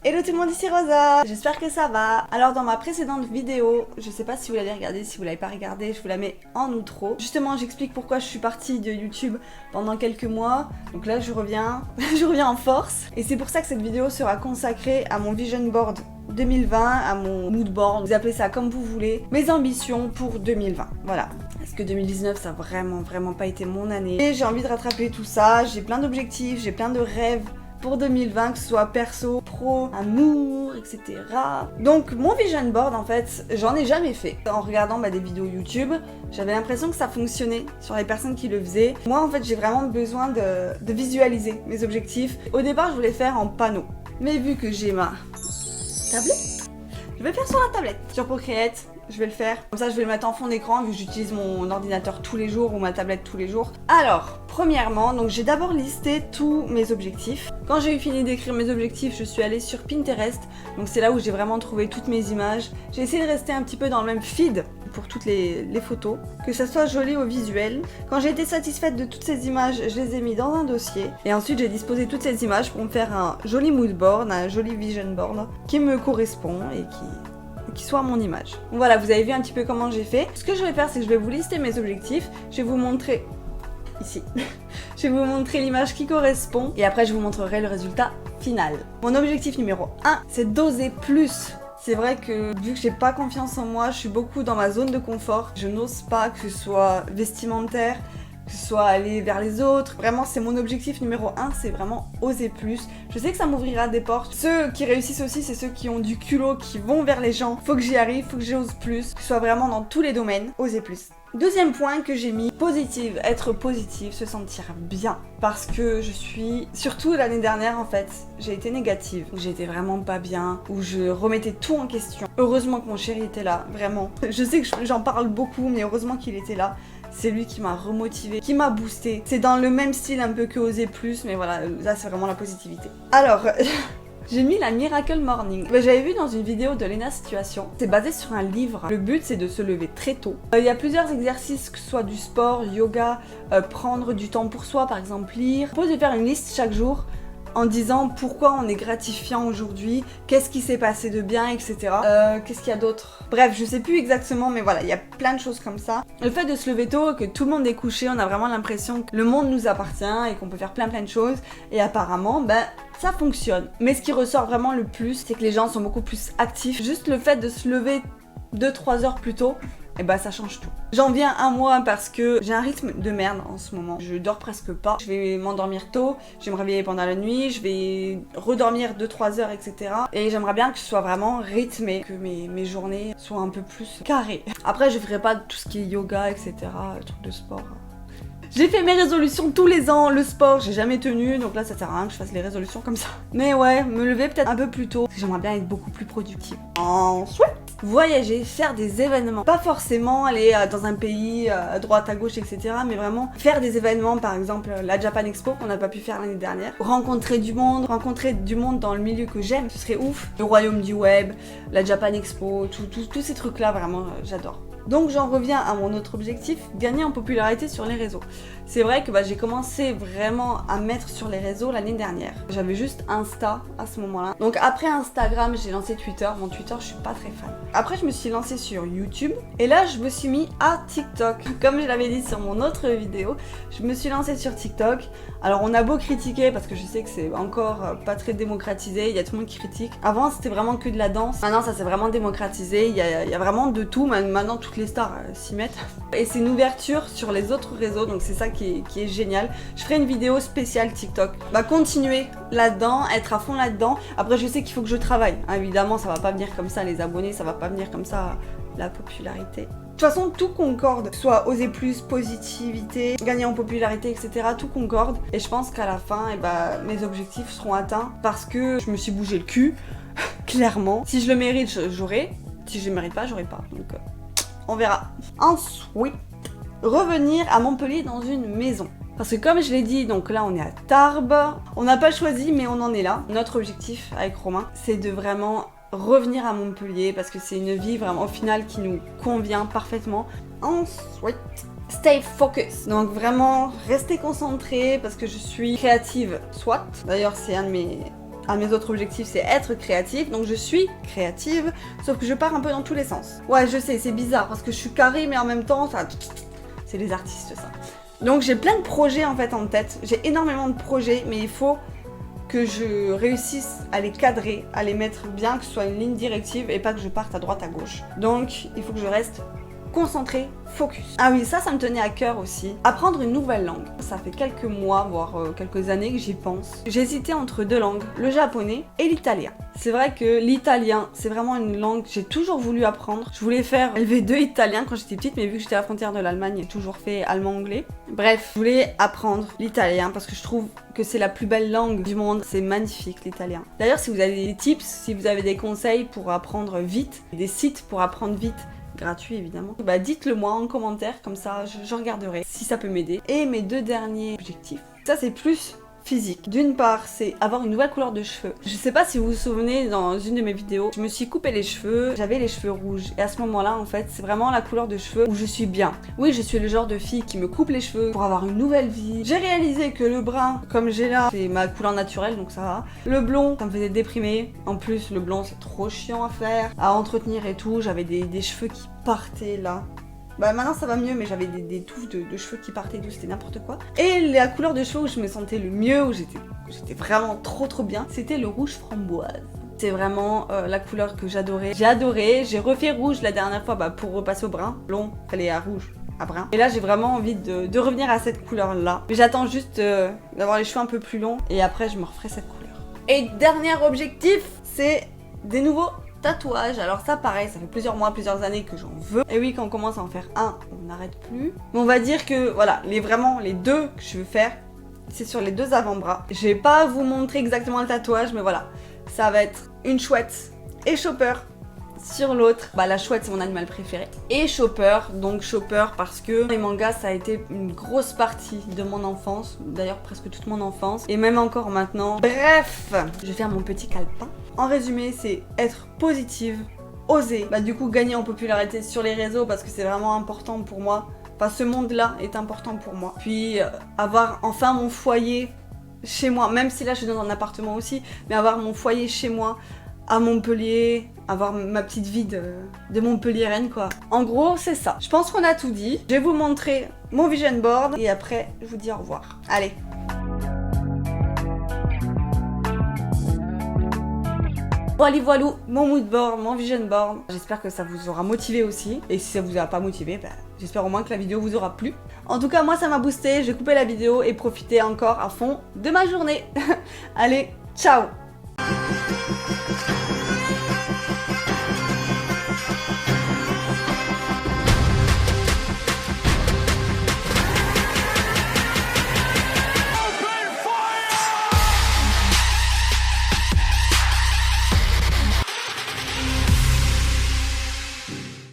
Hello tout le monde, ici Rosa, j'espère que ça va. Alors dans ma précédente vidéo, je sais pas si vous l'avez regardée, si vous l'avez pas regardée, je vous la mets en outro. Justement j'explique pourquoi je suis partie de YouTube pendant quelques mois. Donc là je reviens, je reviens en force. Et c'est pour ça que cette vidéo sera consacrée à mon vision board 2020, à mon mood board, vous appelez ça comme vous voulez, mes ambitions pour 2020, voilà. Parce que 2019 ça a vraiment pas été mon année. Et j'ai envie de rattraper tout ça, j'ai plein d'objectifs, j'ai plein de rêves pour 2020, que ce soit perso, pro, amour, etc. Donc mon vision board en fait, j'en ai jamais fait. En regardant des vidéos YouTube, j'avais l'impression que ça fonctionnait sur les personnes qui le faisaient. Moi en fait j'ai vraiment besoin de visualiser mes objectifs. Au départ je voulais faire en panneau, mais vu que j'ai ma tablette, je vais faire sur la tablette. Sur Procreate, je vais le faire. Comme ça, je vais le mettre en fond d'écran vu que j'utilise mon ordinateur tous les jours ou ma tablette tous les jours. Alors, premièrement, donc j'ai d'abord listé tous mes objectifs. Quand j'ai eu fini d'écrire mes objectifs, je suis allée sur Pinterest. Donc c'est là où j'ai vraiment trouvé toutes mes images. J'ai essayé de rester un petit peu dans le même feed pour toutes les photos, que ça soit joli au visuel. Quand j'ai été satisfaite de toutes ces images, je les ai mis dans un dossier. Et ensuite, j'ai disposé toutes ces images pour me faire un joli mood board, un joli vision board qui me correspond et qui soit mon image. Donc voilà, vous avez vu un petit peu comment j'ai fait. Ce que je vais faire, c'est que je vais vous lister mes objectifs. Je vais vous montrer ici. Je vais vous montrer l'image qui correspond et après je vous montrerai le résultat final. Mon objectif numéro 1, c'est d'oser plus. C'est vrai que vu que j'ai pas confiance en moi, je suis beaucoup dans ma zone de confort. Je n'ose pas, que ce soit vestimentaire, que ce soit aller vers les autres. Vraiment, c'est mon objectif numéro 1, c'est vraiment oser plus. Je sais que ça m'ouvrira des portes. Ceux qui réussissent aussi, c'est ceux qui ont du culot, qui vont vers les gens. Faut que j'y arrive, faut que j'ose plus, que ce soit vraiment dans tous les domaines, oser plus. Deuxième point que j'ai mis, positive, être positive, se sentir bien. Parce que je suis, surtout l'année dernière en fait, j'ai été négative, où j'étais vraiment pas bien, où je remettais tout en question. Heureusement que mon chéri était là, vraiment. Je sais que j'en parle beaucoup, mais heureusement qu'il était là. C'est lui qui m'a remotivée, qui m'a boostée. C'est dans le même style un peu que Oser Plus, mais voilà, là c'est vraiment la positivité. Alors, j'ai mis la Miracle Morning. J'avais vu dans une vidéo de Lena Situation, c'est basé sur un livre. Le but c'est de se lever très tôt. Il y a plusieurs exercices, que ce soit du sport, yoga, prendre du temps pour soi, par exemple lire. On propose de faire une liste chaque jour en disant pourquoi on est gratifiant aujourd'hui, qu'est-ce qui s'est passé de bien, etc. Qu'est-ce qu'il y a d'autre? Bref, je sais plus exactement, mais voilà, il y a plein de choses comme ça. Le fait de se lever tôt, que tout le monde est couché, on a vraiment l'impression que le monde nous appartient et qu'on peut faire plein de choses. Et apparemment, ça fonctionne. Mais ce qui ressort vraiment le plus, c'est que les gens sont beaucoup plus actifs. Juste le fait de se lever 2-3 heures plus tôt, et ça change tout. J'en viens à moi parce que j'ai un rythme de merde en ce moment. Je dors presque pas. Je vais m'endormir tôt, je vais me réveiller pendant la nuit, je vais redormir 2-3 heures, etc. Et j'aimerais bien que ce soit vraiment rythmé, que mes journées soient un peu plus carrées. Après, je ferai pas tout ce qui est yoga, etc. Trucs de sport. J'ai fait mes résolutions tous les ans, le sport, j'ai jamais tenu, donc là ça sert à rien que je fasse les résolutions comme ça. Mais ouais, me lever peut-être un peu plus tôt, j'aimerais bien être beaucoup plus productive. Ensuite, voyager, faire des événements. Pas forcément aller dans un pays à droite, à gauche, etc. Mais vraiment faire des événements, par exemple la Japan Expo qu'on n'a pas pu faire l'année dernière. Rencontrer du monde dans le milieu que j'aime, ce serait ouf. Le royaume du web, la Japan Expo, tous ces trucs-là, vraiment, j'adore. Donc j'en reviens à mon autre objectif, gagner en popularité sur les réseaux. C'est vrai que j'ai commencé vraiment à mettre sur les réseaux l'année dernière. J'avais juste Insta à ce moment-là. Donc après Instagram, j'ai lancé Twitter. Mon Twitter, je suis pas très fan. Après, je me suis lancée sur YouTube. Et là, je me suis mis à TikTok. Comme je l'avais dit sur mon autre vidéo, je me suis lancée sur TikTok. Alors on a beau critiquer, parce que je sais que c'est encore pas très démocratisé, il y a tout le monde qui critique. Avant, c'était vraiment que de la danse. Maintenant, ça s'est vraiment démocratisé. Il y a vraiment de tout. Maintenant, toutes les stars s'y mettent. Et c'est une ouverture sur les autres réseaux, donc c'est ça qui est génial. Je ferai une vidéo spéciale TikTok. Continuer là-dedans, être à fond là-dedans. Après, je sais qu'il faut que je travaille. Évidemment, ça va pas venir comme ça, les abonnés, ça va pas venir comme ça, la popularité. De toute façon, tout concorde. Soit oser plus, positivité, gagner en popularité, etc. Tout concorde. Et je pense qu'à la fin, mes objectifs seront atteints parce que je me suis bougé le cul, clairement. Si je le mérite, j'aurai. Si je le mérite pas, j'aurai pas. Donc, on verra. Ensuite, revenir à Montpellier dans une maison. Parce que comme je l'ai dit, donc là on est à Tarbes. On n'a pas choisi, mais on en est là. Notre objectif avec Romain, c'est de vraiment revenir à Montpellier parce que c'est une vie vraiment au final qui nous convient parfaitement. Ensuite, stay focus. Donc vraiment rester concentré parce que je suis créative, soit. D'ailleurs c'est un de Un de mes autres objectifs, c'est être créatif. Donc je suis créative, sauf que je pars un peu dans tous les sens. Ouais, je sais, c'est bizarre parce que je suis carré, mais en même temps, ça... c'est les artistes, ça. Donc j'ai plein de projets en fait en tête. J'ai énormément de projets, mais il faut que je réussisse à les cadrer, à les mettre bien, que ce soit une ligne directive et pas que je parte à droite à gauche. Donc il faut que je reste concentré, focus. Ah oui, ça me tenait à cœur aussi. Apprendre une nouvelle langue. Ça fait quelques mois, voire quelques années que j'y pense. J'hésitais entre deux langues, le japonais et l'italien. C'est vrai que l'italien, c'est vraiment une langue que j'ai toujours voulu apprendre. Je voulais faire LV2 italien quand j'étais petite, mais vu que j'étais à la frontière de l'Allemagne, j'ai toujours fait allemand-anglais. Bref, je voulais apprendre l'italien parce que je trouve que c'est la plus belle langue du monde. C'est magnifique l'italien. D'ailleurs, si vous avez des tips, si vous avez des conseils pour apprendre vite, des sites pour apprendre vite, gratuit évidemment, bah dites-le moi en commentaire, comme ça je regarderai si ça peut m'aider. Et mes deux derniers objectifs, ça c'est plus physique. D'une part, c'est avoir une nouvelle couleur de cheveux. Je sais pas si vous vous souvenez, dans une de mes vidéos, je me suis coupé les cheveux, j'avais les cheveux rouges. Et à ce moment-là, en fait, c'est vraiment la couleur de cheveux où je suis bien. Oui, je suis le genre de fille qui me coupe les cheveux pour avoir une nouvelle vie. J'ai réalisé que le brun, comme j'ai là, c'est ma couleur naturelle, donc ça va. Le blond, ça me faisait déprimer. En plus, le blond, c'est trop chiant à faire, à entretenir et tout. J'avais des cheveux qui partaient là. Bah maintenant ça va mieux, mais j'avais des touffes de cheveux qui partaient d'où, c'était n'importe quoi. Et la couleur de cheveux où je me sentais le mieux, où j'étais vraiment trop bien, c'était le rouge framboise. C'est vraiment la couleur que j'adorais. J'ai adoré, j'ai refait rouge la dernière fois pour repasser au brun. Blond, fallait à rouge, à brun. Et là j'ai vraiment envie de revenir à cette couleur là. Mais j'attends juste d'avoir les cheveux un peu plus longs et après je me referai cette couleur. Et dernier objectif, c'est des nouveaux tatouage. Alors ça pareil, ça fait plusieurs mois, plusieurs années que j'en veux. Et oui, quand on commence à en faire un, on n'arrête plus. Mais on va dire que voilà, vraiment les deux que je veux faire, c'est sur les deux avant-bras. Je vais pas vous montrer exactement le tatouage, mais voilà. Ça va être une chouette et Chopper sur l'autre. Bah la chouette c'est mon animal préféré. Et Chopper, donc Chopper parce que les mangas ça a été une grosse partie de mon enfance. D'ailleurs presque toute mon enfance. Et même encore maintenant. Bref, je vais faire mon petit calepin. En résumé, c'est être positive, oser. Bah du coup gagner en popularité sur les réseaux parce que c'est vraiment important pour moi. Enfin ce monde-là est important pour moi. Puis avoir enfin mon foyer chez moi. Même si là je suis dans un appartement aussi. Mais avoir mon foyer chez moi. À Montpellier, avoir ma petite vie de Montpelliéraine quoi. En gros, c'est ça. Je pense qu'on a tout dit. Je vais vous montrer mon vision board et après, je vous dis au revoir. Allez. Voilà, mon mood board, mon vision board. J'espère que ça vous aura motivé aussi. Et si ça vous a pas motivé, j'espère au moins que la vidéo vous aura plu. En tout cas, moi ça m'a boosté. Je vais couper la vidéo et profiter encore à fond de ma journée. Allez, ciao!